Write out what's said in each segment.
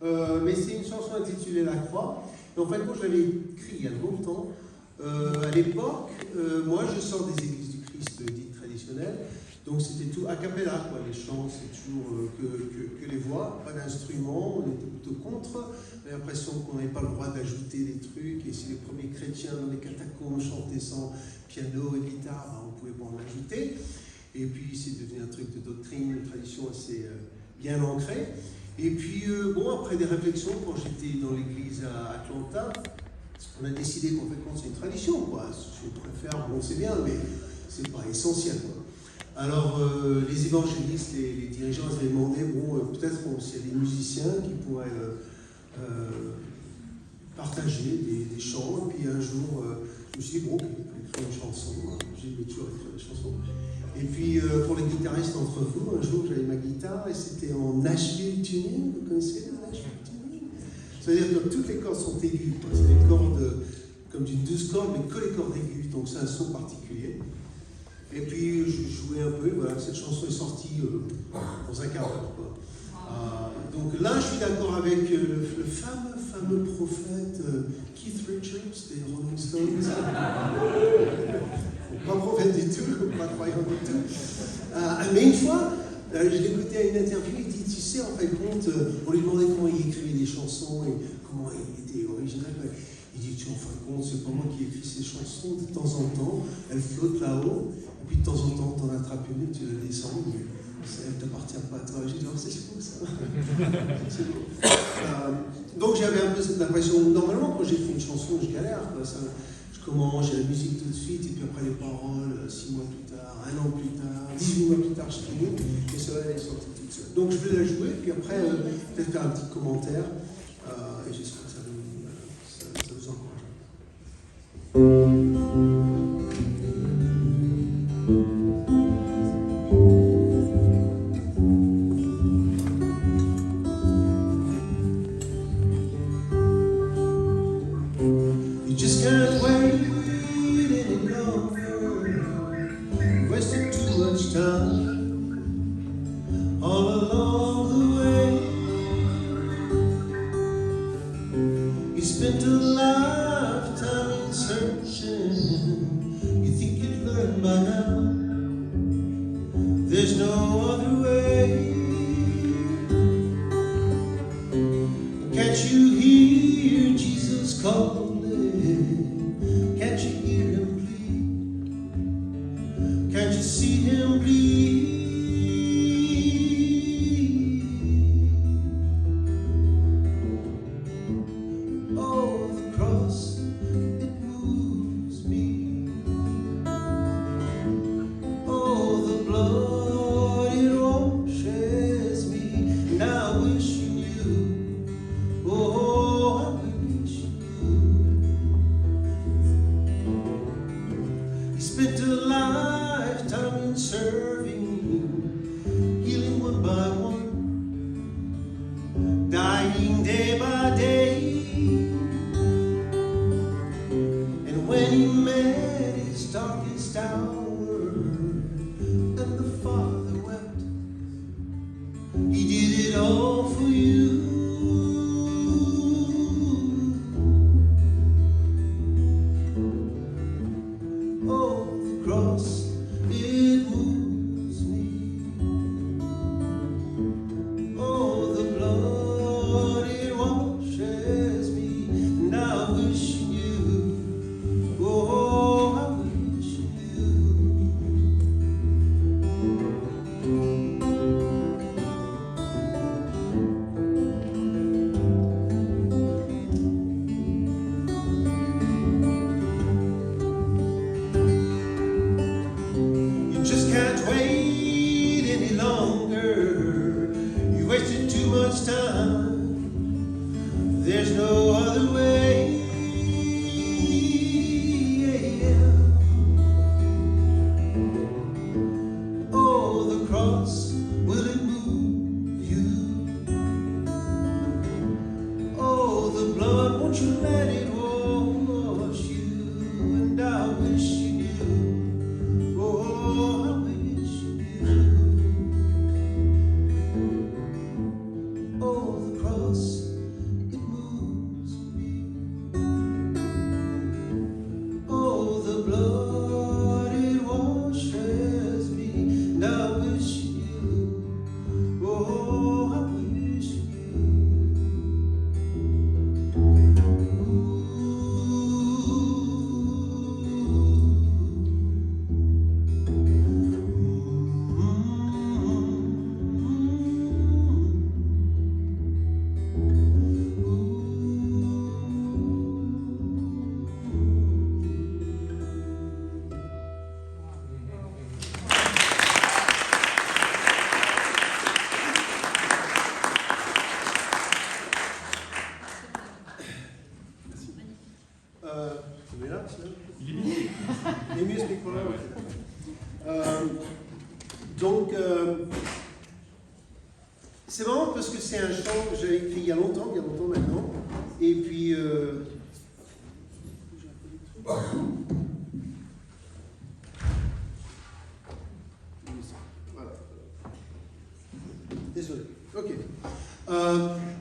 Mais c'est une chanson intitulée La Croix. Et en fait, moi, je l'avais écrite il y a longtemps. À l'époque, moi, je sors des églises du Christ dites traditionnelles. Donc c'était tout a cappella, quoi. Les chants, c'est toujours que les voix, pas d'instruments, on était plutôt contre. On avait l'impression qu'on n'avait pas le droit d'ajouter des trucs, et si les premiers chrétiens dans les catacombes chantaient sans piano et guitare, ben, on ne pouvait pas en ajouter. Et puis c'est devenu un truc de doctrine, une tradition assez bien ancrée. Et puis bon, après des réflexions, quand j'étais dans l'église à Atlanta, on a décidé qu'en fait, c'est une tradition, quoi. Je préfère, bon c'est bien, mais c'est pas essentiel, quoi. Alors, les évangélistes, les dirigeants, ils avaient demandé, bon, peut-être s'il y a des musiciens qui pourraient partager des chants. Et puis un jour, je me suis dit, bon, je vais écrire une chanson. J'ai toujours écrit des chansons. Et puis, pour les guitaristes d'entre vous, un jour, j'avais ma guitare et c'était en Nashville tuning. Vous connaissez le Nashville tuning? C'est-à-dire que toutes les cordes sont aiguës. C'est des cordes comme d'une 12 cordes, mais que les cordes aiguës. Donc, c'est un son particulier. Et puis je jouais un peu, voilà, cette chanson est sortie dans un quart d'heure. Donc là, je suis d'accord avec le fameux prophète Keith Richards des Rolling Stones. Pas prophète du tout, pas croyant du tout. Mais une fois, je l'ai écouté à une interview, il dit, tu sais, en fait, compte, on lui demandait comment il écrivait des chansons et comment il était original. Il dit, tu en fin de compte, c'est pas moi qui écris ces chansons, de temps en temps, elles flottent là-haut, et puis de temps en temps, tu en attrapes une, tu la descends, mais elle ne t'appartient pas à toi. J'ai dit, oh, c'est fou ça. C'est beau. Donc j'avais un peu cette impression, normalement, quand j'écris une chanson, je galère, quoi. Ça, je commence, j'ai la musique tout de suite, et puis après les paroles, 6 mois plus tard, 1 an plus tard, 18 mois plus tard, je finis, et cela, elle est sortie toute seule. Donc je vais la jouer, puis après, peut-être faire un petit commentaire, et j'espère que ça vous encourage. You just can't wait any longer, wasted too much time all along the way. You spent a lifetime in searching. You think you'd learn by now. There's no other way. Can't you hear Jesus calling? Can't you hear him plead? Can't you see him bleed? Oh, the cross, it moves me. Oh, the blood, it washes me. And I wish you knew. Oh, I wish you knew. He spent a lifetime in serving, healing one by one, dying day by day. And when he met his darkest hour, and the Father wept, he did it all for you. Oh, the cross, it moves me. Oh, the blood, it washes me. And I wish you knew. Oh, I wish you You just can't wait any longer. You wasted too much time. There's no other way. Oh, the cross, will it move you? Oh, the blood, won't you let it wash you? And I wish you knew. Oh, I wish you knew. Oh, the cross,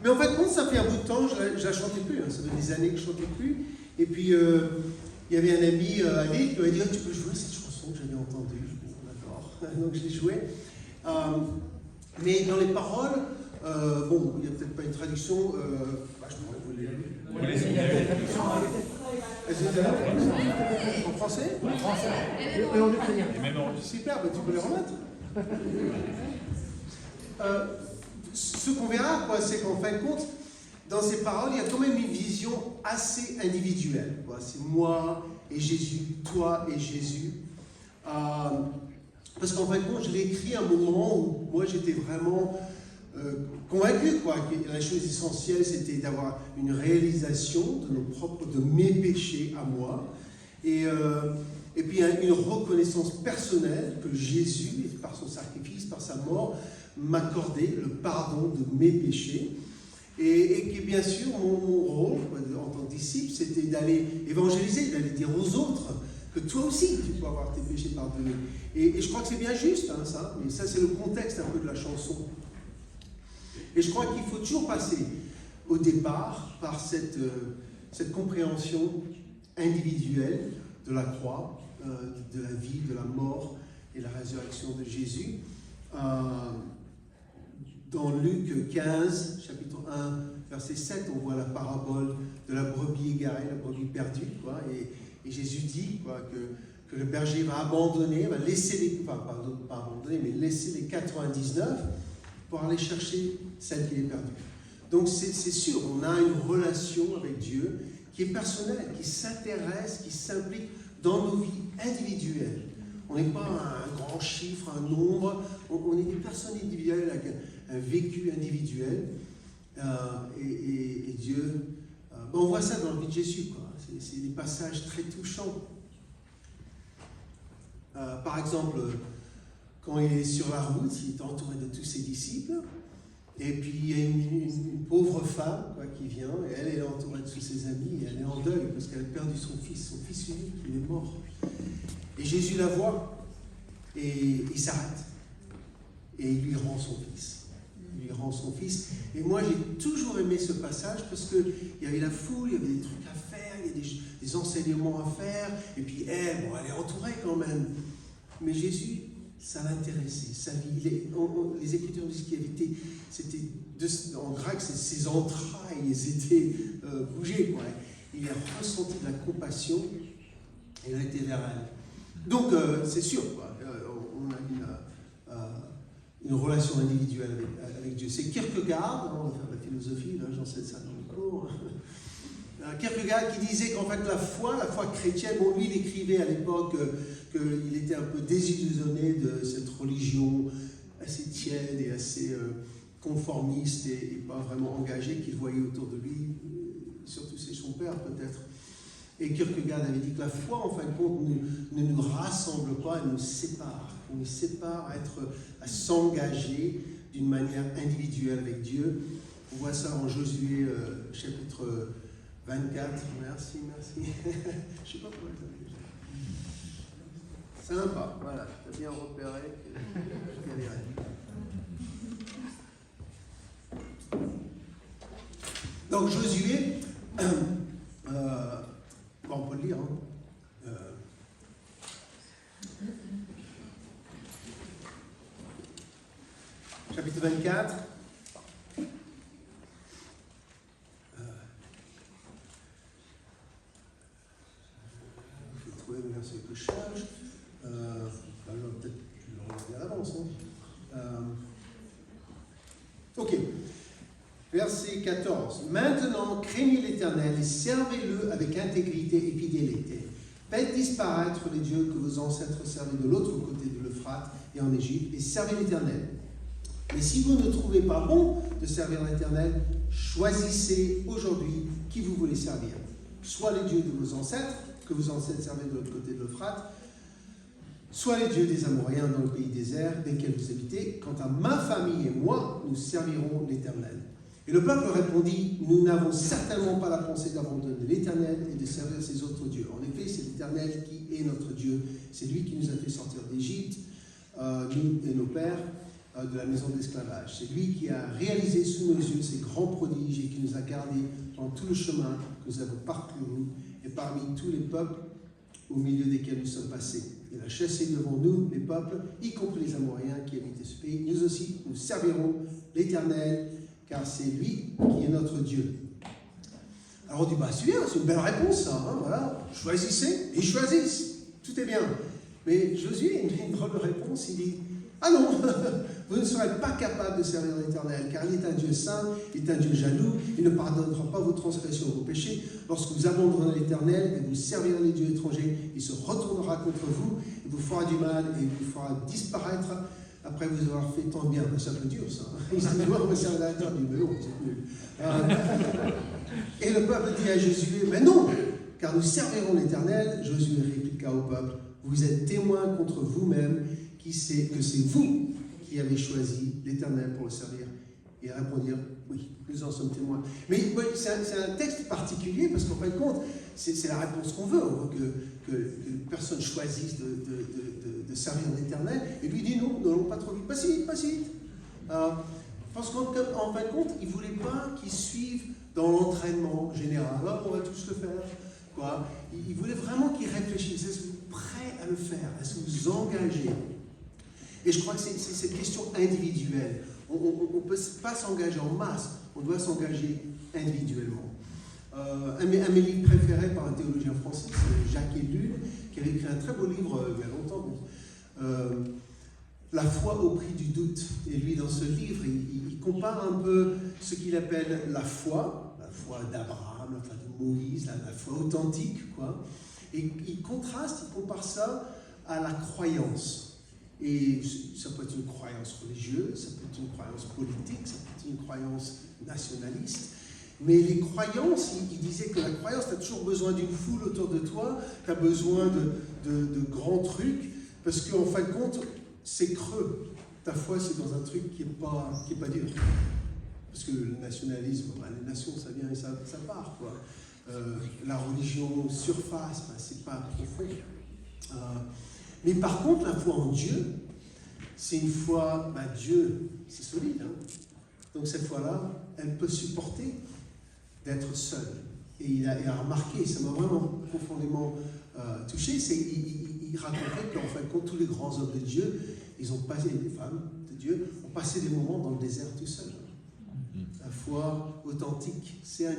Mais en fait, ça fait un bout de temps, je la chantais plus, hein, ça fait des années que je chantais plus. Et puis, il y avait un ami, Ali, qui m'a dit, tu peux jouer cette chanson que j'avais entendue. D'accord. Donc je l'ai jouée. Mais dans les paroles, bon, il n'y a peut-être pas une traduction. Je vous l'ai lu. En français? En français. Et en ukrainien. Super, tu peux les remettre. Ce qu'on verra, c'est qu'en fin de compte, dans ces paroles, il y a quand même une vision assez individuelle. C'est moi et Jésus, toi et Jésus. Parce qu'en fin de compte, je l'ai écrit à un moment où moi j'étais vraiment convaincu, que la chose essentielle c'était d'avoir une réalisation de mes péchés à moi, et puis une reconnaissance personnelle que Jésus, par son sacrifice, par sa mort, m'accordait le pardon de mes péchés, et que bien sûr mon rôle en tant que disciple c'était d'aller évangéliser, d'aller dire aux autres que toi aussi tu peux avoir tes péchés pardonnés. Et je crois que c'est bien juste, hein, ça, mais ça c'est le contexte un peu de la chanson. Et je crois qu'il faut toujours passer au départ par cette compréhension individuelle de la croix, de la vie, de la mort et la résurrection de Jésus. Dans Luc 15, chapitre 1, verset 7, on voit la parabole de la brebis égarée, la brebis perdue, et Jésus dit que le berger va abandonner, va laisser pas abandonner, mais laisser les 99 pour aller chercher celle qui est perdue. Donc c'est sûr, on a une relation avec Dieu qui est personnelle, qui s'intéresse, qui s'implique dans nos vies individuelles. On n'est pas un grand chiffre, un nombre, on est des personnes individuelles avec un vécu individuel. Et Dieu, on voit ça dans le vie de Jésus, c'est des passages très touchants. Par exemple, quand il est sur la route, il est entouré de tous ses disciples, et puis il y a une pauvre femme qui vient, et elle est entourée de tous ses amis, et elle est en deuil parce qu'elle a perdu son fils unique, il est mort. Et Jésus la voit, et il s'arrête, et il lui rend son fils. Il lui rend son fils. Et moi, j'ai toujours aimé ce passage parce qu'il y avait la foule, il y avait des trucs à faire, il y a des enseignements à faire, et puis elle est entourée quand même. Mais Jésus, ça l'intéressait, sa vie. Les Écritures disent qu'il avait c'était en grec, ses entrailles, elles étaient bougées, Il a ressenti de la compassion, et il a été vers elle. Donc, c'est sûr, on a une relation individuelle avec Dieu. C'est Kierkegaard, on va faire de la philosophie, là, j'enseigne ça dans le cours. Kierkegaard qui disait qu'en fait la foi chrétienne, lui il écrivait à l'époque qu'il était un peu désillusionné de cette religion assez tiède et assez conformiste et pas vraiment engagée qu'il voyait autour de lui, surtout chez son père peut-être. Et Kierkegaard avait dit que la foi, en fin de compte, ne nous rassemble pas, elle nous sépare. Elle nous sépare à s'engager d'une manière individuelle avec Dieu. On voit ça en Josué chapitre 24. Merci. Je ne sais pas pourquoi ça veut dire. Sympa, voilà, tu as bien repéré que je galérais. Donc Josué, on peut le lire, chapitre 24. Je vais trouver le verset que je cherche. Peut-être que je le regarde à l'avance. Ok. Verset 14. Maintenant, craignez l'Éternel et servez-le avec intégrité et fidélité. Faites disparaître les dieux que vos ancêtres servaient de l'autre côté de l'Euphrate et en Égypte, et servez l'Éternel. Mais si vous ne trouvez pas bon de servir l'Éternel, choisissez aujourd'hui qui vous voulez servir. Soit les dieux de vos ancêtres, que vos ancêtres servaient de l'autre côté de l'Euphrate, soit les dieux des Amoréens dans le pays désert, desquels vous habitez. Quant à ma famille et moi, nous servirons l'Éternel. Et le peuple répondit, nous n'avons certainement pas la pensée d'abandonner l'Éternel et de servir ses autres dieux. En effet, c'est l'Éternel qui est notre Dieu. C'est lui qui nous a fait sortir d'Égypte, nous et nos pères. de la maison d'esclavage. C'est lui qui a réalisé sous nos yeux ces grands prodiges et qui nous a gardés dans tout le chemin que nous avons parcouru et parmi tous les peuples au milieu desquels nous sommes passés. Il a chassé devant nous les peuples, y compris les Amoréens qui habitaient ce pays. Nous aussi, nous servirons l'Éternel, car c'est lui qui est notre Dieu. Alors on dit, c'est bien, c'est une belle réponse, ça, hein, voilà. Choisissez, et choisissent. Tout est bien. Mais Josué a une drôle de réponse, il dit, ah non, vous ne serez pas capable de servir l'Éternel, car il est un Dieu saint, il est un Dieu jaloux, il ne pardonnera pas vos transgressions et vos péchés. Lorsque vous abandonnerez l'Éternel et vous servirez les dieux étrangers, il se retournera contre vous, il vous fera du mal et il vous fera disparaître après vous avoir fait tant de bien. C'est un peu dur ça. Il se dit, on va servir l'Éternel, mais non, c'est nul. Et le peuple dit à Josué, mais non, car nous servirons l'Éternel. Josué répliqua au peuple, vous êtes témoins contre vous-même que c'est vous qui avez choisi l'Éternel pour le servir. Et ils répondirent, oui, nous en sommes témoins. Mais oui, c'est un texte particulier parce qu'en fin de compte, c'est la réponse qu'on veut. On veut que les personnes choisissent de servir l'Éternel. Et lui dit, non, nous n'allons pas trop vite. Pas si vite, pas si vite. Parce qu'en fin de compte, il ne voulait pas qu'ils suivent dans l'entraînement général. Alors, on va tous le faire. Quoi. Il voulait vraiment qu'ils réfléchissent. Est-ce que vous êtes prêts à le faire? Est-ce que vous vous engagez? Et je crois que c'est cette question individuelle. On ne peut pas s'engager en masse, on doit s'engager individuellement. Un de mes livres préférés par un théologien français, c'est Jacques Ellul, qui avait écrit un très beau livre il y a longtemps, La foi au prix du doute. Et lui, dans ce livre, il compare un peu ce qu'il appelle la foi d'Abraham, la foi de Moïse, la foi authentique, quoi. Et il compare ça à la croyance. Et ça peut être une croyance religieuse, ça peut être une croyance politique, ça peut être une croyance nationaliste. Mais les croyances, il disait que la croyance, tu as toujours besoin d'une foule autour de toi, tu as besoin de grands trucs, parce qu'en fin de compte, c'est creux. Ta foi, c'est dans un truc qui est pas dur. Parce que le nationalisme, les nations, ça vient et ça part, quoi. La religion surface, c'est pas profond. Mais par contre, la foi en Dieu, c'est une foi, Dieu, c'est solide. Hein. Donc cette foi-là, elle peut supporter d'être seule. Et il a remarqué, ça m'a vraiment profondément touché, il racontait qu'en fin de compte, tous les grands hommes de Dieu, ils ont passé, les femmes de Dieu, ont passé des moments dans le désert tout seuls. La foi authentique, il y a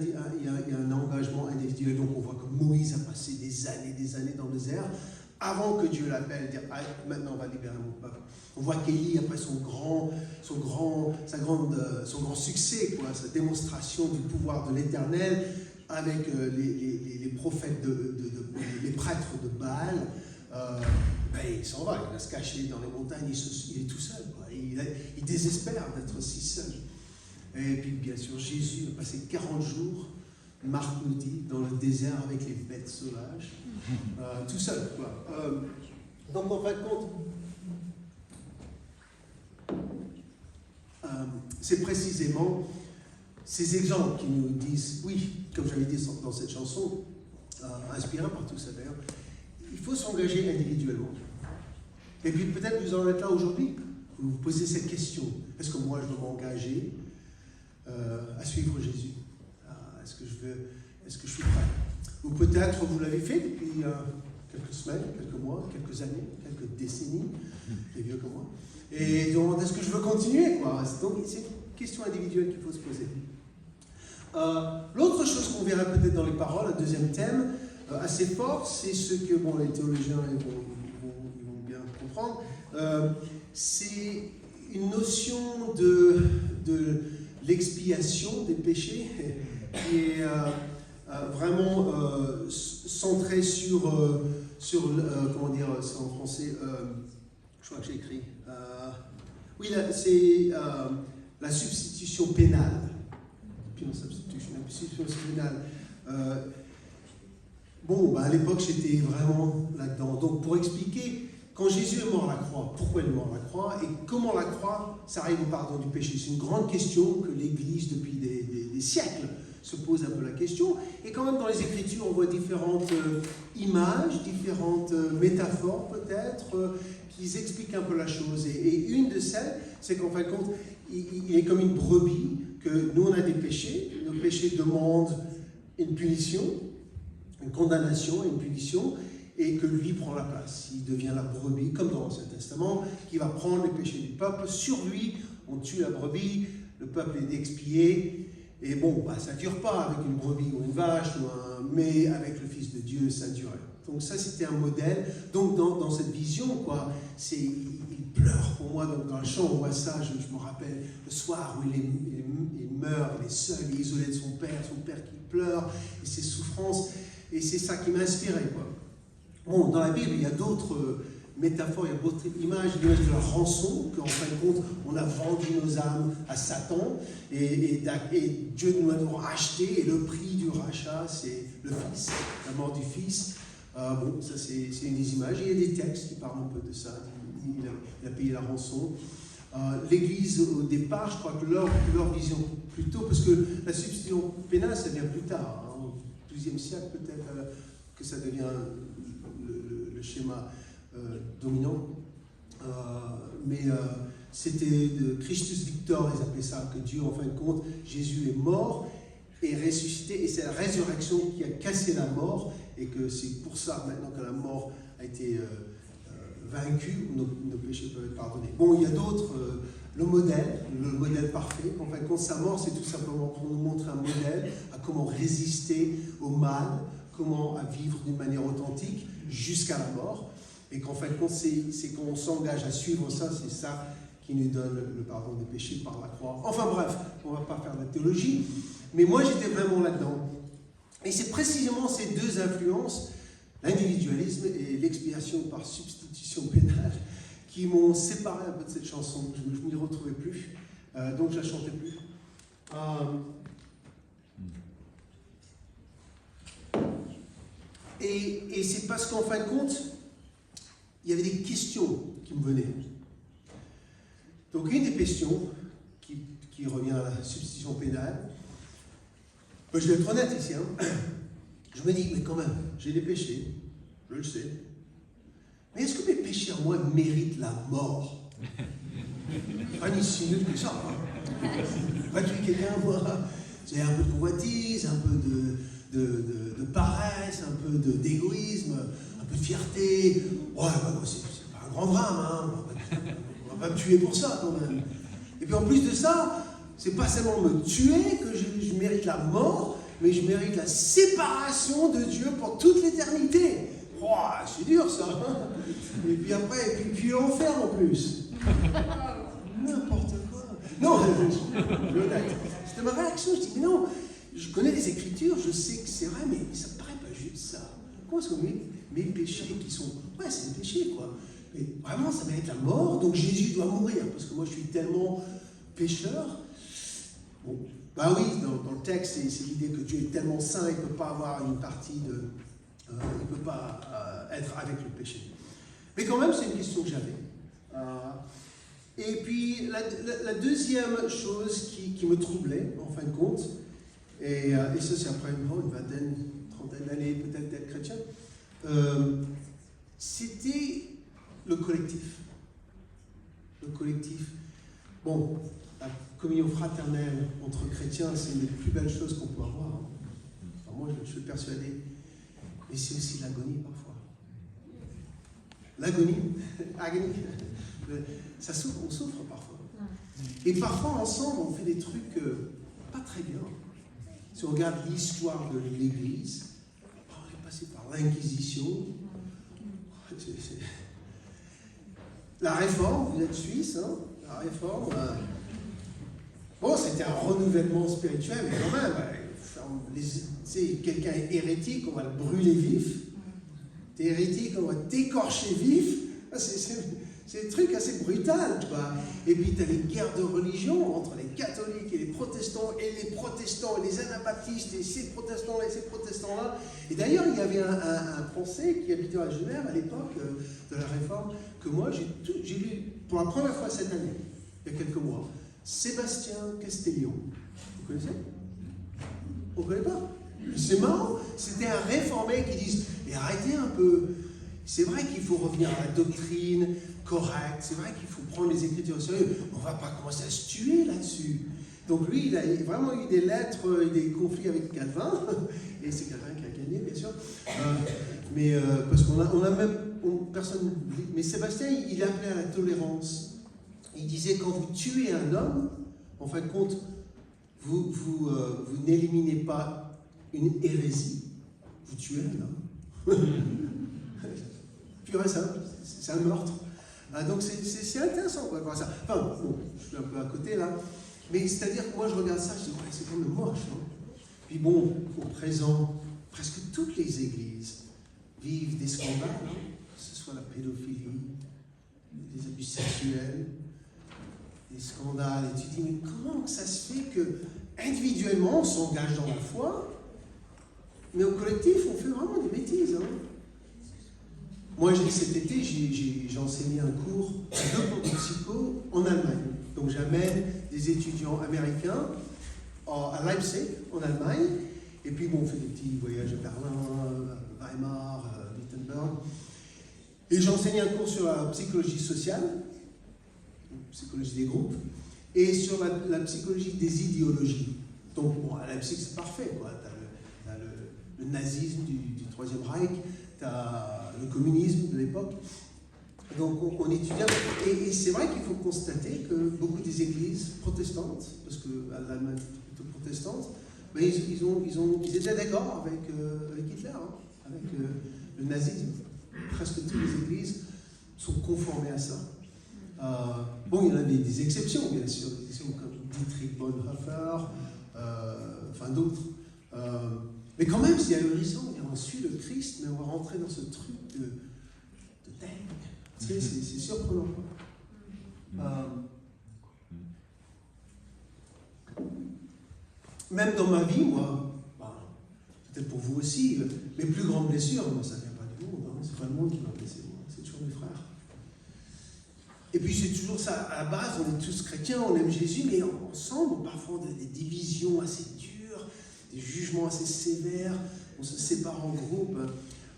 un engagement individuel. Donc on voit que Moïse a passé des années dans le désert, avant que Dieu l'appelle, dire maintenant on va libérer mon peuple. On voit qu'Élie, après son grand succès, quoi, sa démonstration du pouvoir de l'Éternel, avec les prophètes, les prêtres de Baal, il s'en va, il va se cacher dans les montagnes, il est tout seul. Quoi. Il désespère d'être si seul. Et puis bien sûr, Jésus a passé 40 jours, Marc nous dit, dans le désert avec les bêtes sauvages, tout seul, quoi. Donc en fin de compte, c'est précisément ces exemples qui nous disent, oui, comme j'avais dit dans cette chanson, inspirée par tout ça d'ailleurs, il faut s'engager individuellement. Et puis peut-être vous en êtes là aujourd'hui, vous vous posez cette question, est-ce que moi je veux m'engager à suivre Jésus? Est-ce que je suis prêt? Ou peut-être vous l'avez fait depuis quelques semaines, quelques mois, quelques années, quelques décennies, les vieux comme moi. Et donc, est-ce que je veux continuer, quoi? Donc, c'est une question individuelle qu'il faut se poser. L'autre chose qu'on verra peut-être dans les paroles, un deuxième thème assez fort, c'est ce que les théologiens vont bien comprendre. C'est une notion de l'expiation des péchés qui est vraiment centrée sur comment dire, c'est en français, je crois que j'ai écrit, c'est la substitution pénale. La substitution pénale. À l'époque, j'étais vraiment là-dedans. Donc, pour expliquer, quand Jésus est mort à la croix, pourquoi il est mort à la croix et comment la croix, ça arrive au pardon du péché. C'est une grande question que l'Église, depuis des siècles, se pose un peu la question. Et quand même, dans les Écritures, on voit différentes images, différentes métaphores peut-être, qui expliquent un peu la chose. Et une de celles, c'est qu'en fin de compte, il est comme une brebis, que nous on a des péchés, nos péchés demandent une punition, une condamnation, une punition, et que lui prend la place. Il devient la brebis, comme dans l'Ancien Testament, qui va prendre les péchés du peuple. Sur lui, on tue la brebis, le peuple est expié, et bon, ça ne dure pas avec une brebis ou une vache, mais avec le Fils de Dieu, ça durait. Donc ça, c'était un modèle. Donc dans cette vision, quoi, il pleure pour moi. Donc dans le chant, on voit ça, je me rappelle, le soir où il meurt, il est seul, il est isolé de son père qui pleure, et ses souffrances, et c'est ça qui m'a inspiré, quoi. Bon, dans la Bible, il y a d'autres métaphores, il y a d'autres images, l'image de la rançon, qu'en fin de compte, on a vendu nos âmes à Satan, et Dieu nous a racheté, et le prix du rachat, c'est le Fils, la mort du Fils. Bon, ça c'est une des images, et il y a des textes qui parlent un peu de ça, il a payé la rançon. L'Église, au départ, je crois que leur vision plutôt, parce que la substitution pénale, ça vient plus tard, hein, au XIIe siècle peut-être, que ça devient le schéma dominant, mais c'était de Christus Victor, ils appelaient ça, que Dieu, en fin de compte, Jésus est mort et ressuscité, et c'est la résurrection qui a cassé la mort, et que c'est pour ça, maintenant que la mort a été vaincue, nos péchés peuvent être pardonnés. Bon, il y a d'autres, le modèle parfait, en fin de compte, sa mort, c'est tout simplement pour nous montrer un modèle à comment résister au mal, comment à vivre d'une manière authentique jusqu'à la mort, et qu'en fin de compte, c'est qu'on s'engage à suivre ça, c'est ça qui nous donne le pardon des péchés par la croix. Enfin bref, on ne va pas faire de la théologie, mais moi j'étais vraiment là-dedans. Et c'est précisément ces deux influences, l'individualisme et l'expiation par substitution pénale, qui m'ont séparé un peu de cette chanson. Je ne m'y retrouvais plus, donc je ne la chantais plus. Et c'est parce qu'en fin de compte, il y avait des questions qui me venaient. Donc une des questions qui revient à la substitution pénale, je vais être honnête ici, hein. Je me dis, mais quand même, j'ai des péchés, je le sais. Mais est-ce que mes péchés à moi méritent la mort? Pas ni si nul que ça. Hein. Pas tuer quelqu'un, moi. C'est un peu de convoitise, un peu de paresse, un peu d'égoïsme, un peu de fierté. Ouais, c'est pas un grand drame, hein. On va pas me tuer pour ça quand même. Et puis en plus de ça, c'est pas seulement me tuer que je mérite la mort, mais je mérite la séparation de Dieu pour toute l'éternité. Oh, c'est dur ça. Hein. Et puis après, puis l'enfer en plus. N'importe quoi. Non, c'était ma réaction. Je dis, mais non, je connais les Écritures, je sais que c'est vrai, mais ça me paraît pas juste ça. Comment est-ce que mes péchés qui sont... Ouais, c'est des péchés, quoi. Mais vraiment, ça mérite la mort, donc Jésus doit mourir, parce que moi, je suis tellement pécheur. Bon, bah oui, dans le texte, c'est l'idée que Dieu est tellement saint, il ne peut pas avoir une partie de... il ne peut pas être avec le péché. Mais quand même, c'est une question que j'avais. Et puis, la deuxième chose qui me troublait, en fin de compte, et ça c'est après une vingtaine, trentaine d'années peut-être d'être chrétien, c'était le collectif. Le collectif. Bon, la communion fraternelle entre chrétiens, c'est une des plus belles choses qu'on peut avoir. Enfin, moi, je suis persuadé. Mais c'est aussi l'agonie parfois. L'agonie, ça souffre, on souffre parfois. Et parfois, ensemble, on fait des trucs pas très bien. Si on regarde l'histoire de l'Église, on est passé par l'Inquisition. La Réforme, vous êtes suisse, hein? La Réforme. Bon, c'était un renouvellement spirituel, mais quand même, quelqu'un est hérétique, on va le brûler vif. T'es hérétique, on va t'écorcher vif. C'est des trucs assez brutal, tu vois. Et puis tu as les guerres de religion entre les catholiques et les protestants et les anabaptistes et ces protestants-là et ces protestants-là. Et d'ailleurs, il y avait un Français qui habitait à Genève à l'époque de la Réforme, que moi j'ai lu pour la première fois cette année, il y a quelques mois, Sébastien Castellion. Vous connaissez? On ne connaît pas. C'est marrant, c'était un réformé qui dit, mais arrêtez un peu. C'est vrai qu'il faut revenir à la doctrine correcte, c'est vrai qu'il faut prendre les Écritures au sérieux. On ne va pas commencer à se tuer là-dessus. Donc lui, il a vraiment eu des lettres, des conflits avec Calvin, et c'est Calvin qui a gagné, bien sûr. Parce qu'on a même personne. Mais Sébastien, il appelait à la tolérance. Il disait quand vous tuez un homme, en fin de compte, vous n'éliminez pas une hérésie, vous tuez un homme. Pur et simple, c'est un meurtre. Donc c'est intéressant quoi, de voir ça. Enfin, bon, je suis un peu à côté là. Mais c'est-à-dire que moi je regarde ça, je dis ouais, c'est quand même moche. Hein. Puis bon, au présent, presque toutes les églises vivent des scandales, hein, que ce soit la pédophilie, les abus sexuels, des scandales. Et tu dis, mais comment ça se fait que individuellement on s'engage dans la foi, mais au collectif on fait vraiment des bêtises. Hein. Moi, cet été, j'ai enseigné un cours, 2 cours de psycho en Allemagne. Donc j'amène des étudiants américains à Leipzig, en Allemagne, et puis bon, on fait des petits voyages à Berlin, Weimar, Wittenberg. Et j'enseigne un cours sur la psychologie sociale, psychologie des groupes, et sur la psychologie des idéologies. Donc bon, à Leipzig, c'est parfait, quoi. T'as le nazisme du Troisième Reich, t'as le communisme de l'époque. Donc on étudie, et c'est vrai qu'il faut constater que beaucoup des églises protestantes, parce que l'Allemagne est plutôt protestante, mais ils étaient d'accord avec Hitler, hein, avec le nazisme. Presque toutes les églises sont conformées à ça. Bon, il y en a des exceptions, bien sûr, des exceptions comme Dietrich Bonhoeffer, enfin d'autres. Mais quand même, c'est ahurissant, on suit le Christ, mais on va rentrer dans ce truc de dingue. C'est surprenant. Même dans ma vie, moi, peut-être pour vous aussi, mes plus grandes blessures, moi, ça ne vient pas du monde, hein, c'est pas le monde qui m'a blessé, moi, c'est toujours mes frères. Et puis c'est toujours ça, à la base, on est tous chrétiens, on aime Jésus, mais ensemble, parfois on a des divisions assez dures, des jugements assez sévères, on se sépare en groupe.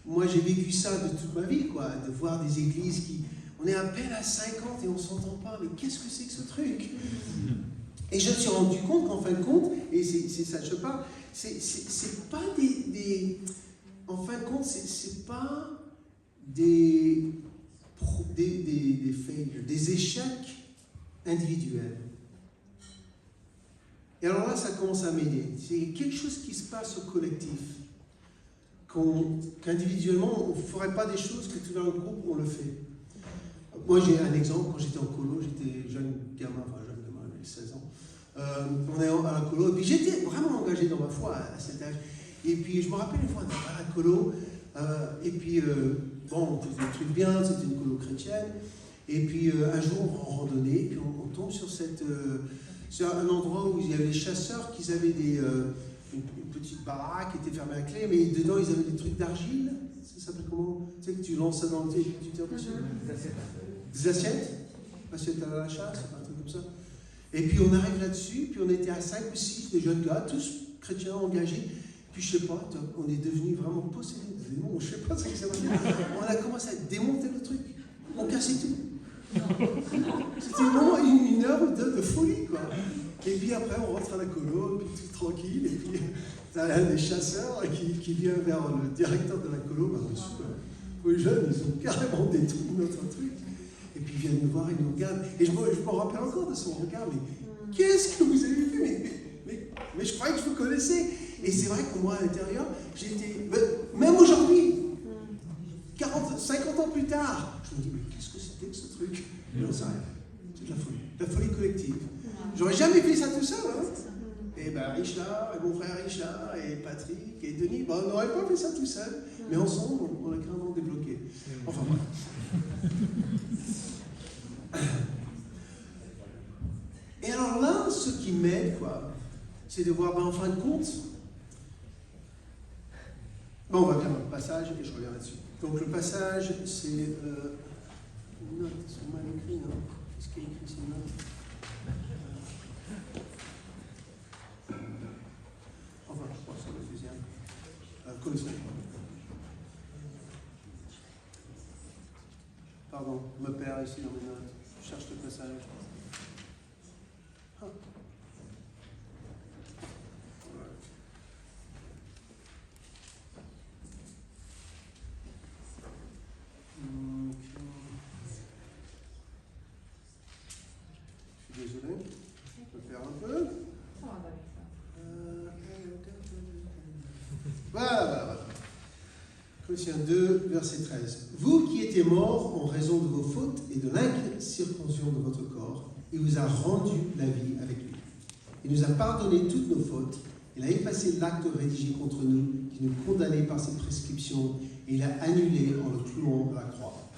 Moi, j'ai vécu ça de toute ma vie, quoi, de voir des églises on est à peine à 50 et on ne s'entend pas, mais qu'est-ce que c'est que ce truc? Et je me suis rendu compte qu'en fin de compte, et c'est ça que je parle, c'est pas en fin de compte, c'est pas des failures, des échecs individuels. Et alors là, ça commence à m'aider. C'est quelque chose qui se passe au collectif. Qu'individuellement, on ne ferait pas des choses que tout d'un groupe, on le fait. Moi, j'ai un exemple, quand j'étais en colo, j'étais jeune gamin, j'avais 16 ans. On est à la colo, et puis j'étais vraiment engagé dans ma foi à cet âge. Et puis je me rappelle une fois, on était à la colo, et puis bon, on faisait des trucs bien, c'était une colo chrétienne. Et puis un jour, en randonnée, puis on tombe sur un endroit où il y avait des chasseurs qui avaient une petite baraque qui était fermée à clé, mais dedans ils avaient des trucs d'argile. Ça s'appelle comment? Tu sais que tu lances ça dans le thé et tu tires dessus. Des assiettes? Assiettes à la chasse, un truc comme ça. Et puis on arrive là-dessus, puis on était à 5 ou 6 des jeunes gars, tous chrétiens engagés. Puis je sais pas, on est devenus vraiment possédés de démons, je sais pas ce que ça va dire. On a commencé à démonter le truc. On cassait tout. C'était vraiment une heure de folie, quoi. Et puis après, on rentre à la colo, puis tout tranquille, et puis t'as un des chasseurs qui vient vers le directeur de la colo, monsieur, les jeunes, ils ont carrément détruit notre truc. Et puis il vient nous voir, il nous regarde, et je me rappelle encore de son regard, mais qu'est-ce que vous avez vu? Mais je croyais que je vous connaissais. Et c'est vrai que moi, à l'intérieur, j'étais, même aujourd'hui, 50 ans plus tard, je me dis, mais qu'est-ce que c'était que ce truc? J'en sais rien. C'est de la folie collective. J'aurais jamais fait ça tout seul, hein. Et ben Richard, et mon frère Richard, et Patrick, et Denis, on n'aurait pas fait ça tout seul, mais ensemble, on a carrément débloqué. Enfin voilà. Et alors là, ce qui m'aide, quoi, c'est de voir, en fin de compte, on va faire un passage et je reviens là-dessus. Donc le passage, c'est une note, c'est mal écrit, non? Qu'est-ce qu'il y a écrit ces notes? Enfin, je crois que c'est le deuxième. Colossiens. Pardon, je me perds ici dans mes notes. Je cherche le passage. Ah. Je suis désolé, je me perds un peu. Voilà. Colossiens 2, verset 13. Vous qui étiez morts en raison de vos fautes et de l'incirconcision de votre corps, il vous a rendu la vie avec lui. Il nous a pardonné toutes nos fautes. Il a effacé l'acte rédigé contre nous, qui nous condamnait par ses prescriptions, et il l'a annulé en le clouant à la croix.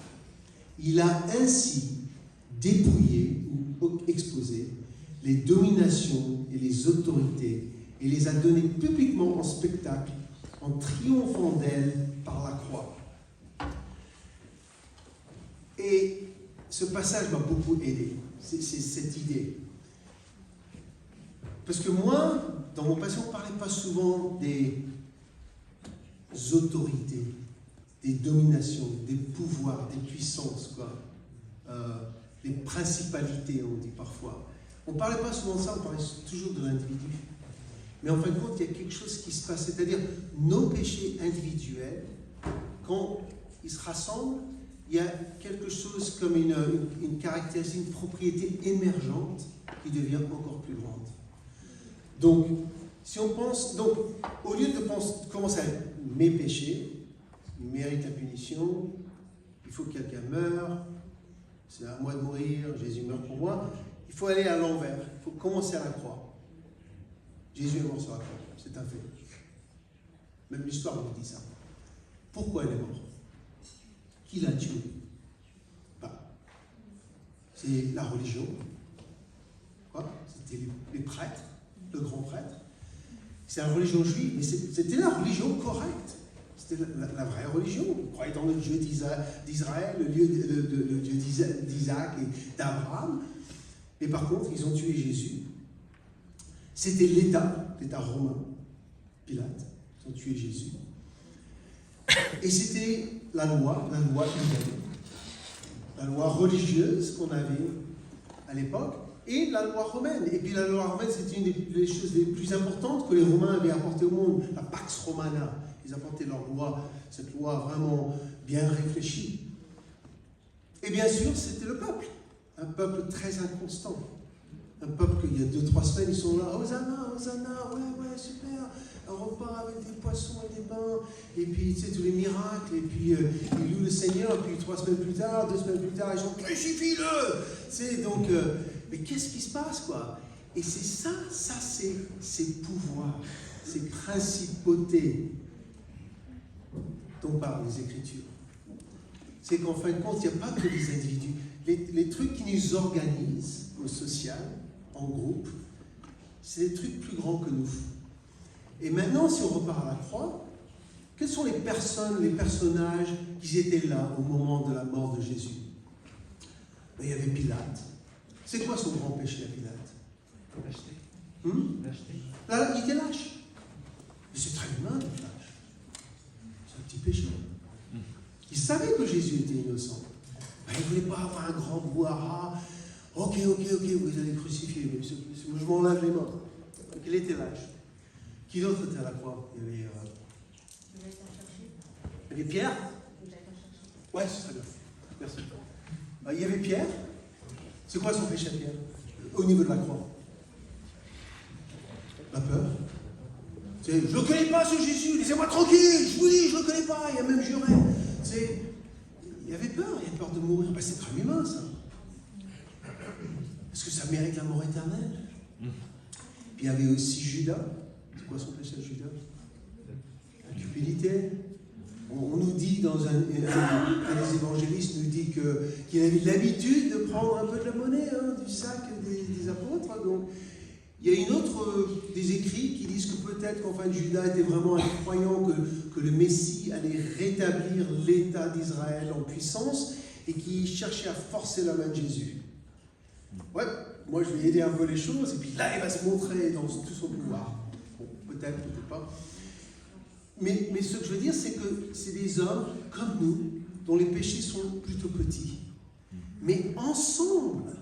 Il a ainsi dépouillé ou exposé les dominations et les autorités et les a données publiquement en spectacle en triomphant d'elles par la croix. Et ce passage m'a beaucoup aidé, c'est cette idée. Parce que moi, dans mon passé, on ne parlait pas souvent des autorités, des dominations, des pouvoirs, des puissances, quoi. Les principalités, on dit parfois. On ne parlait pas souvent de ça, on parlait toujours de l'individu. Mais en fin de compte, il y a quelque chose qui se passe, c'est-à-dire nos péchés individuels, quand ils se rassemblent, il y a quelque chose comme une caractéristique, une propriété émergente qui devient encore plus grande. Donc, si on pense, donc, au lieu de commencer avec mes péchés, ils méritent la punition, il faut que quelqu'un meure, c'est à moi de mourir, Jésus meurt pour moi, il faut aller à l'envers, il faut commencer à la croix. Jésus est mort sur la croix, c'est un fait. Même l'histoire nous dit ça. Pourquoi il est mort? Qui l'a tué? C'est la religion. C'était les prêtres, le grand prêtre. C'est la religion juive, mais c'était la religion correcte. C'était la vraie religion. Ils croyaient dans le Dieu d'Israël, le Dieu d'Isaac et d'Abraham. Mais par contre, ils ont tué Jésus. C'était l'État romain, Pilate. Ils ont tué Jésus. Et c'était la loi humaine, la loi religieuse qu'on avait à l'époque, et la loi romaine. Et puis la loi romaine, c'était une des choses les plus importantes que les Romains avaient apportées au monde, la Pax Romana. Ils apportaient leur loi, cette loi vraiment bien réfléchie. Et bien sûr, c'était le peuple, un peuple très inconstant. Un peuple qu'il y a 2-3 semaines, ils sont là, Hosanna, Hosanna, ouais, super, un repas avec des poissons et des pains, et puis tu sais, tous les miracles, et puis ils louent le Seigneur, et puis 3 semaines plus tard, 2 semaines plus tard, ils sont crucifie-le. C'est donc, mais qu'est-ce qui se passe, quoi? Et c'est ça, c'est ces pouvoirs, ces principautés dont parlent les Écritures. C'est qu'en fin de compte, il n'y a pas que les individus. Les trucs qui nous organisent au social, en groupe, c'est des trucs plus grands que nous. Et maintenant, si on repart à la croix, quelles sont les personnes, les personnages qui étaient là au moment de la mort de Jésus? Il y avait Pilate. C'est quoi son grand péché à Pilate? Lâcheté. Là, il était lâche. Mais c'est très humain d'être lâche. C'est un petit péché. Il savait que Jésus était innocent. Il ne voulait pas avoir un grand brouhaha. Ok, vous allez crucifier. Mais je m'en lave les mains. Donc il était lâche. Qui d'autre était à la croix? Il y avait Pierre. Ouais, c'est très bien. Merci. Il y avait Pierre. C'est quoi son péché à Pierre? Au niveau de la croix. La peur. Je ne le connais pas, ce Jésus. Laissez-moi tranquille. Je vous dis, je ne le connais pas. Il a même juré. Il avait peur. Il a peur de mourir. C'est très humain, ça. Est-ce que ça mérite la mort éternelle? Puis il y avait aussi Judas. C'est quoi son péché, Judas? La cupidité. On nous dit, un des évangélistes nous dit qu'il avait l'habitude de prendre un peu de la monnaie, du sac des apôtres. Donc, il y a une autre des écrits qui disent que peut-être qu'en fait Judas était vraiment un croyant que le Messie allait rétablir l'État d'Israël en puissance et qui cherchait à forcer la main de Jésus. Ouais, moi je vais aider un peu les choses, et puis là il va se montrer dans tout son pouvoir. Bon, peut-être pas. Mais ce que je veux dire, c'est que c'est des hommes comme nous, dont les péchés sont plutôt petits. Mais ensemble,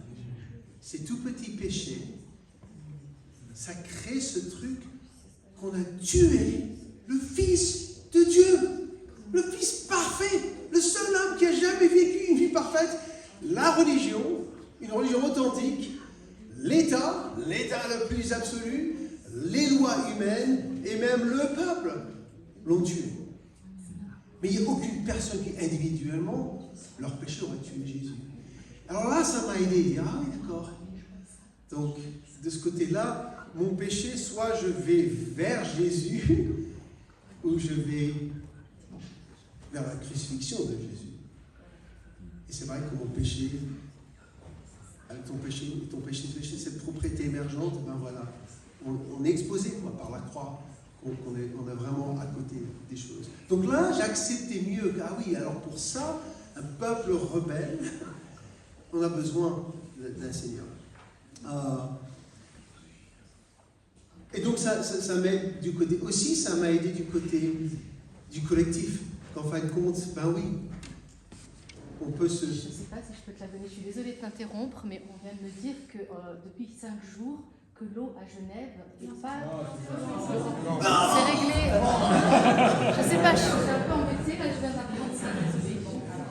ces tout petits péchés, ça crée ce truc qu'on a tué le Fils de Dieu, le Fils parfait, le seul homme qui a jamais vécu une vie parfaite. La religion, une religion authentique, l'État le plus absolu, les lois humaines et même le peuple l'ont tué. Mais il n'y a aucune personne qui, individuellement, leur péché aurait tué Jésus. Alors là, ça m'a aidé à dire, ah oui, d'accord. Donc, de ce côté-là, mon péché, soit je vais vers Jésus, ou je vais vers la crucifixion de Jésus. Et c'est vrai que mon péché, avec ton péché, cette propriété émergente, ben voilà, on est exposé quoi, par la croix, on est vraiment à côté des choses. Donc là, j'ai accepté mieux que, ah oui, alors pour ça, un peuple rebelle, on a besoin d'un Seigneur. Et donc ça m'aide du côté, aussi ça m'a aidé du côté du collectif, qu'en fin de compte, ben oui, on peut se... Je ne sais pas si je peux te la donner, je suis désolée de t'interrompre, mais on vient de me dire que depuis 5 jours, que l'eau à Genève n'est pas... C'est réglé. Je ne sais pas, je suis un peu embêtée, là je viens d'apprendre ça, désolée.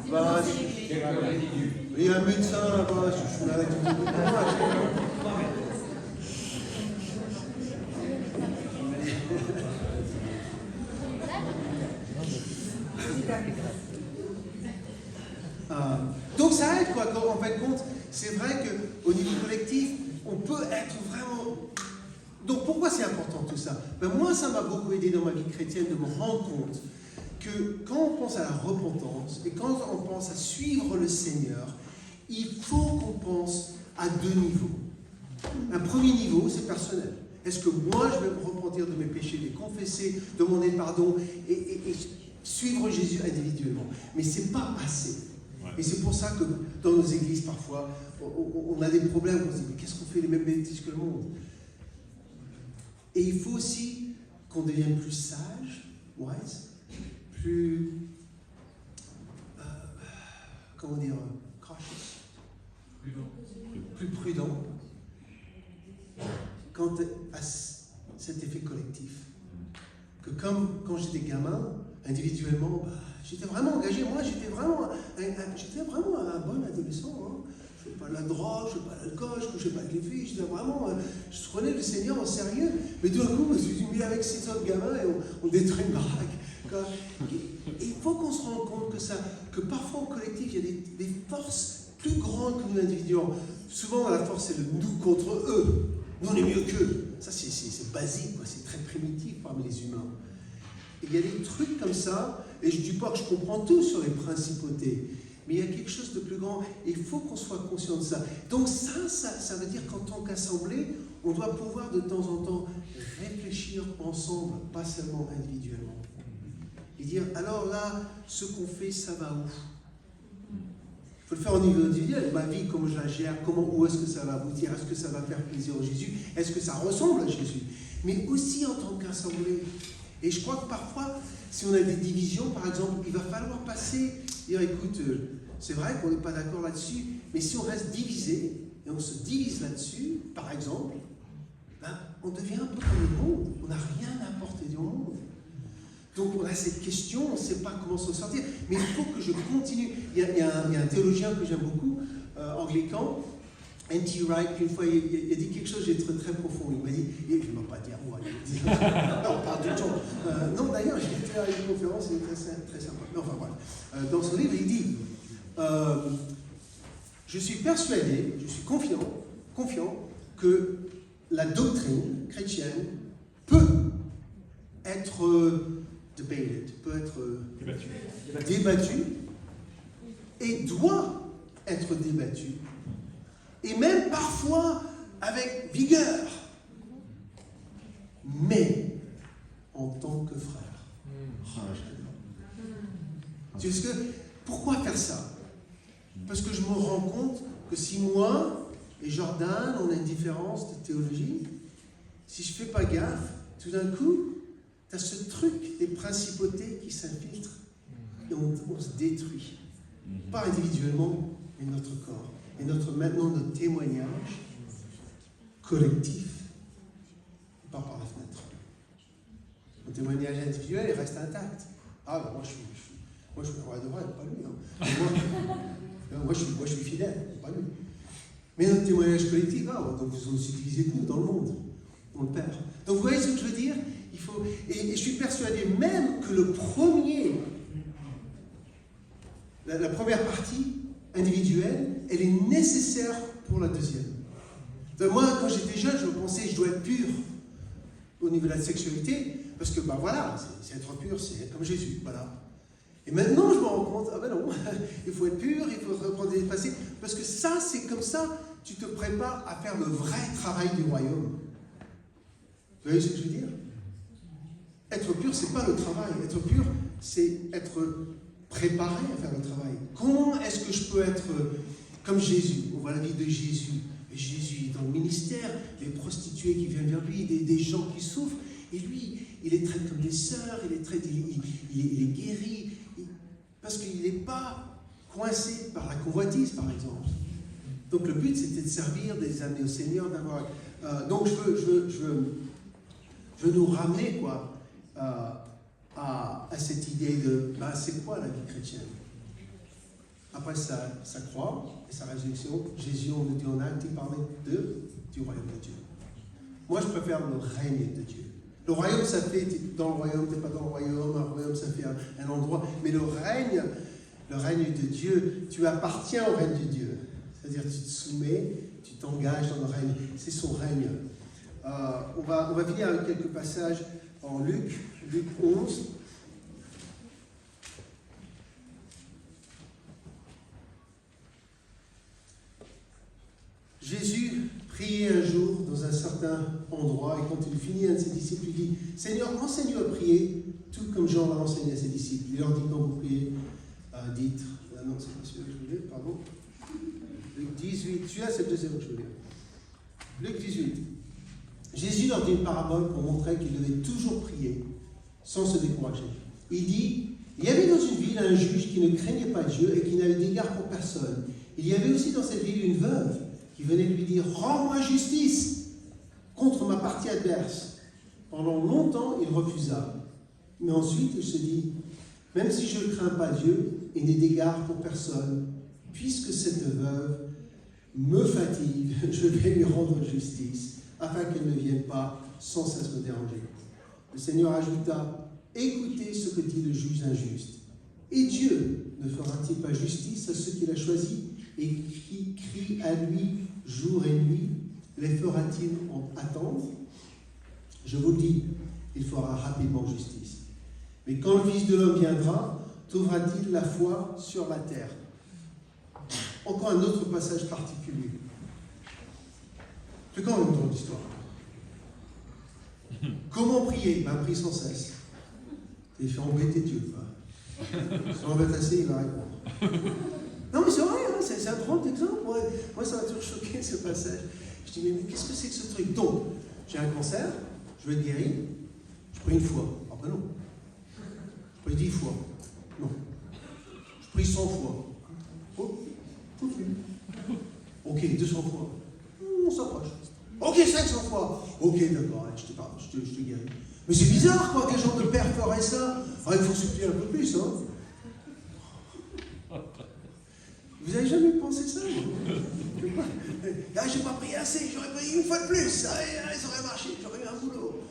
Bah, C'est réglé. Il y a un médecin là-bas, je suis là avec tout le monde. Donc ça aide quoi, en fin de compte, c'est vrai qu'au niveau collectif, on peut être vraiment... Donc pourquoi c'est important tout ça? Ben moi ça m'a beaucoup aidé dans ma vie chrétienne de me rendre compte que quand on pense à la repentance et quand on pense à suivre le Seigneur, il faut qu'on pense à 2 niveaux. Un premier niveau, c'est personnel. Est-ce que moi je vais me repentir de mes péchés, les confesser, demander pardon et suivre Jésus individuellement? Mais c'est pas assez. Et c'est pour ça que dans nos églises, parfois, on a des problèmes. On se dit, mais qu'est-ce qu'on fait les mêmes bêtises que le monde? Et il faut aussi qu'on devienne plus sage, wise, plus, comment dire, cautious, plus prudent, quant à cet effet collectif. Que comme quand j'étais gamin, individuellement, bah, j'étais vraiment engagé. Moi, j'étais vraiment un bon adolescent. Hein. Je ne fais pas de la drogue, je ne fais pas d'alcool, je ne couchais pas avec les filles. J'étais vraiment, je prenais le Seigneur en sérieux. Mais d'un coup, je me suis mis avec 6 autres gamins et on détruit une baraque. Et il faut qu'on se rende compte que parfois au collectif, il y a des forces plus grandes que nous individuellement. Souvent, la force, c'est le nous contre eux. Nous, on est mieux qu'eux. Ça, c'est basique, quoi. C'est très primitif parmi les humains. Et il y a des trucs comme ça, et je ne dis pas que je comprends tout sur les principautés, mais il y a quelque chose de plus grand, et il faut qu'on soit conscient de ça. Donc ça veut dire qu'en tant qu'assemblée, on doit pouvoir de temps en temps réfléchir ensemble, pas seulement individuellement. Et dire, alors là, ce qu'on fait, ça va où? Il faut le faire au niveau individuel. Ma vie, comment je la gère, où est-ce que ça va aboutir? Est-ce que ça va faire plaisir à Jésus? Est-ce que ça ressemble à Jésus? Mais aussi en tant qu'assemblée. Et je crois que parfois, si on a des divisions, par exemple, il va falloir dire, écoute, c'est vrai qu'on n'est pas d'accord là-dessus, mais si on reste divisé, et on se divise là-dessus, par exemple, ben, on devient un peu comme le monde. On n'a rien à apporter au monde. Donc on a cette question, on ne sait pas comment s'en sortir, mais il faut que je continue. Il y a un théologien que j'aime beaucoup, anglican, N.T. Wright, une fois, il a dit quelque chose de très, très profond. Il m'a dit, et je ne vais pas dire moi, on parle tout le temps. Non, d'ailleurs, j'ai fait une conférence, c'était très sympa. Mais enfin, voilà. Dans son livre, il dit, je suis persuadé, je suis confiant que la doctrine chrétienne peut être debated, peut être débattue et doit être débattue. Et même parfois avec vigueur, mais en tant que frère. Tu sais pourquoi faire ça? Parce que je me rends compte que si moi et Jordan, on a une différence de théologie, si je ne fais pas gaffe, tout d'un coup, tu as ce truc des principautés qui s'infiltrent et on se détruit. Pas individuellement, mais notre corps. Et maintenant notre témoignage collectif, pas par la fenêtre. Mon témoignage individuel, il reste intact. Ah, ben moi je suis un roi de vrai, pas lui. Hein. Moi je suis fidèle, pas lui. Mais notre témoignage collectif, donc vous aussi utilisez que nous dans le monde. On le perd. Donc vous voyez ce que je veux dire? Il faut, et je suis persuadé même que la première partie individuelle, elle est nécessaire pour la deuxième. Donc moi, quand j'étais jeune, je pensais que je dois être pur au niveau de la sexualité, parce que voilà, c'est être pur, c'est être comme Jésus, voilà. Et maintenant, je me rends compte, non, il faut être pur, il faut reprendre des passés, parce que ça, c'est comme ça, tu te prépares à faire le vrai travail du royaume. Vous voyez ce que je veux dire? Être pur, c'est pas le travail. Être pur, c'est être préparé à faire le travail. Comment est-ce que je peux être comme Jésus? On voit la vie de Jésus. Jésus est dans le ministère, les prostituées qui viennent vers lui, des gens qui souffrent, et lui, il les traite comme des sœurs, il est guéri, parce qu'il n'est pas coincé par la convoitise, par exemple. Donc le but, c'était de servir, de les amener au Seigneur, d'avoir... donc je veux nous ramener à cette idée de c'est quoi la vie chrétienne? Après sa croix et sa résurrection, Jésus, on nous dit en acte, il parlait du royaume de Dieu. Moi, je préfère le règne de Dieu. Le royaume, ça fait, tu es dans le royaume, tu n'es pas dans le royaume, un royaume, ça fait un endroit. Mais le règne de Dieu, tu appartiens au règne de Dieu. C'est-à-dire, tu te soumets, tu t'engages dans le règne. C'est son règne. On va finir avec quelques passages en Luc 11. Jésus priait un jour dans un certain endroit, et quand il finit, un de ses disciples lui dit « Seigneur, enseigne-nous à prier, tout comme Jean l'a enseigné à ses disciples. » Il leur dit quand vous priez, dites... non, c'est pas celui que je voulais, pardon. Luc 18, celui-là c'est le deuxième que je voulais. Luc 18. Jésus leur dit une parabole pour montrer qu'il devait toujours prier, sans se décourager. Il dit « Il y avait dans une ville un juge qui ne craignait pas Dieu et qui n'avait d'égard pour personne. Il y avait aussi dans cette ville une veuve qui venait lui dire « Rends-moi justice contre ma partie adverse. » Pendant longtemps, il refusa. Mais ensuite, il se dit « Même si je ne crains pas Dieu et n'ai d'égard pour personne, puisque cette veuve me fatigue, je vais lui rendre justice, afin qu'elle ne vienne pas sans cesse me déranger. » Le Seigneur ajouta « Écoutez ce que dit le juge injuste. Et Dieu ne fera-t-il pas justice à ceux qu'il a choisis et qui crient à lui jour et nuit? Les fera-t-il attendre? Je vous le dis, il fera rapidement justice. Mais quand le Fils de l'homme viendra, trouvera-t-il la foi sur la terre? » Encore un autre passage particulier. C'est quand même une drôle d'histoire. Comment prier? Prie sans cesse. Il fait embêter Dieu. Si on embête assez, il va répondre. Non, mais c'est vrai, hein, c'est un drôle d'exemple. Moi, ça m'a toujours choqué ce passage. Je dis, mais qu'est-ce que c'est que ce truc? Donc, j'ai un cancer, je veux être guéri, je prie une fois. Ah ben non. Je prie 10 fois. Non. Je prie 100 fois. Oh. Ok, 200 fois. On s'approche. Ok, 500 fois. Ok, d'accord, je te parle, je te guéris. Mais c'est bizarre, quoi, quel genre de père ferait ça? Il faut supplier un peu plus, hein. Vous n'avez jamais pensé ça? J'ai pas prié assez, j'aurais prié une fois de plus, ça aurait marché, j'aurais eu un boulot.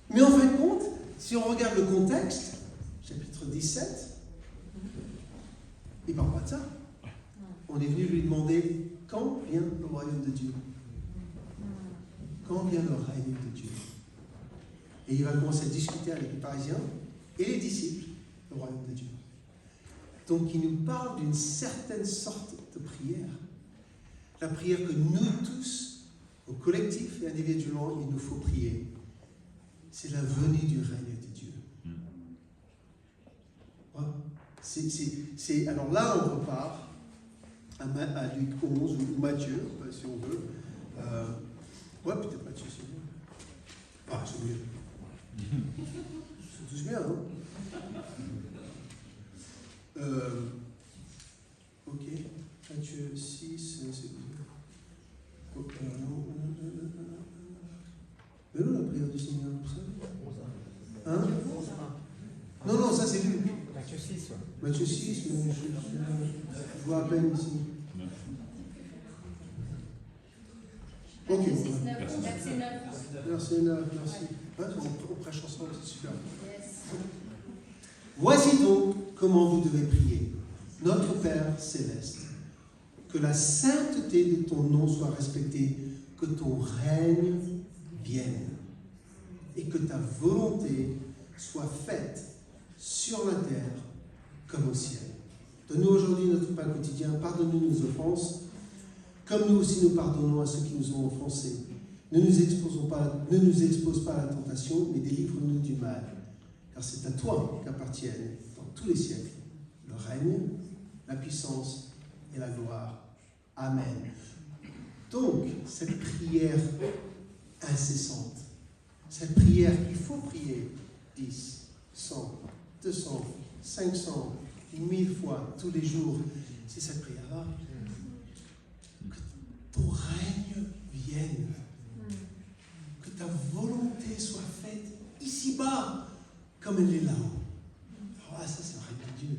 Mais en fin de compte, si on regarde le contexte, chapitre 17, il ne parle pas de ça. On est venu lui demander quand vient le royaume de Dieu. Quand vient le règne de Dieu. Et il va commencer à discuter avec les pharisiens et les disciples du royaume de Dieu. Donc il nous parle d'une certaine sorte de prière. La prière que nous tous, au collectif et individuellement, il nous faut prier. C'est la venue du règne de Dieu. Ouais. Alors là, on repart à Luc 11 ou Matthieu, si on veut. Ouais, peut-être Matthieu, c'est mieux. Ah, c'est mieux. C'est tous bien, hein? Matthieu 6, c'est où? Mais où la prière du Seigneur, vous savez? Hein? Non, ça c'est Luc. Matthieu 6, ouais. Matthieu 6, mais je vois à peine ici. Ok. Verset 9. Verset 9, merci. Ouais, on prêche ensemble, c'est super. Voici donc comment vous devez prier. Notre Père céleste, que la sainteté de ton nom soit respectée, que ton règne vienne et que ta volonté soit faite sur la terre comme au ciel. Donne-nous aujourd'hui notre pain quotidien, pardonne-nous nos offenses, comme nous aussi nous pardonnons à ceux qui nous ont offensés. Ne nous expose pas à la tentation, mais délivre-nous du mal. Car c'est à toi qu'appartiennent, dans tous les siècles, le règne, la puissance et la gloire. Amen. Donc, cette prière incessante, cette prière qu'il faut prier 10, 100, 200, 500, 1000 fois tous les jours, c'est cette prière-là. Que ton règne vienne. Que ta volonté soit faite ici-bas, comme elle est là-haut. Ah, ça, c'est le règne de Dieu.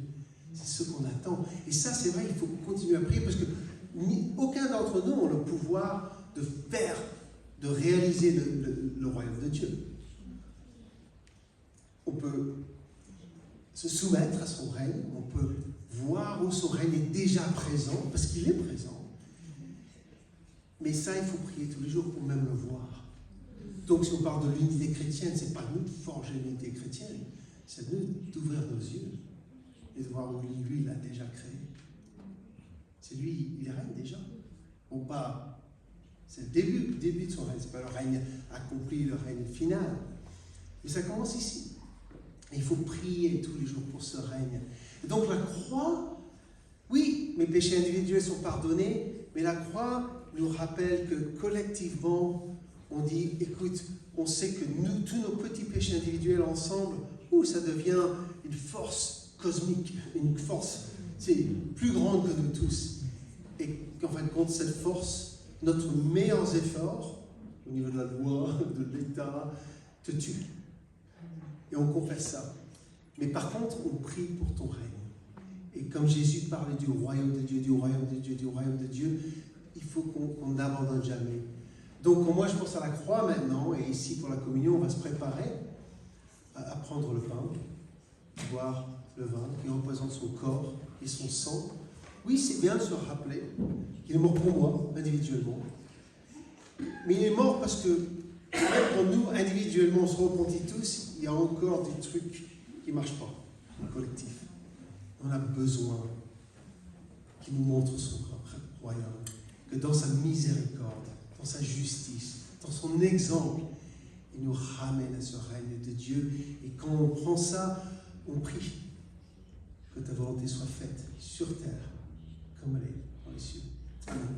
C'est ce qu'on attend. Et ça, c'est vrai, il faut continuer à prier parce que aucun d'entre nous n'a le pouvoir de faire, de réaliser le royaume de Dieu. On peut se soumettre à son règne, on peut voir où son règne est déjà présent, parce qu'il est présent. Mais ça, il faut prier tous les jours pour même le voir. Donc, si on parle de l'unité chrétienne, ce n'est pas nous de forger l'unité chrétienne, c'est nous d'ouvrir nos yeux et de voir où lui, il a déjà créé. C'est lui, il règne déjà. Ou pas. C'est le début de son règne. Ce n'est pas le règne accompli, le règne final. Mais ça commence ici. Et il faut prier tous les jours pour ce règne. Et donc la croix, oui, mes péchés individuels sont pardonnés, mais la croix nous rappelle que collectivement, on dit, écoute, on sait que nous, tous nos petits péchés individuels ensemble, ça devient une force cosmique, une force, c'est plus grande que nous tous. Et qu'en fin de compte, cette force, notre meilleurs efforts, au niveau de la loi, de l'État, te tue. Et on confesse ça. Mais par contre, on prie pour ton règne. Et comme Jésus parlait du royaume de Dieu, du royaume de Dieu, du royaume de Dieu, il faut qu'on n'abandonne jamais. Donc moi, je pense à la croix maintenant, et ici pour la communion, on va se préparer à prendre le pain, boire le vin, qui représente son corps et son sang. Oui, c'est bien de se rappeler qu'il est mort pour moi, individuellement. Mais il est mort parce que, même quand nous, individuellement, on se repentit tous, il y a encore des trucs qui ne marchent pas, dans le collectif. On a besoin qu'il nous montre son royaume, que dans sa miséricorde, dans sa justice, dans son exemple, il nous ramène à ce règne de Dieu. Et quand on prend ça, on prie que ta volonté soit faite sur terre, comme elle est dans les cieux. Amen.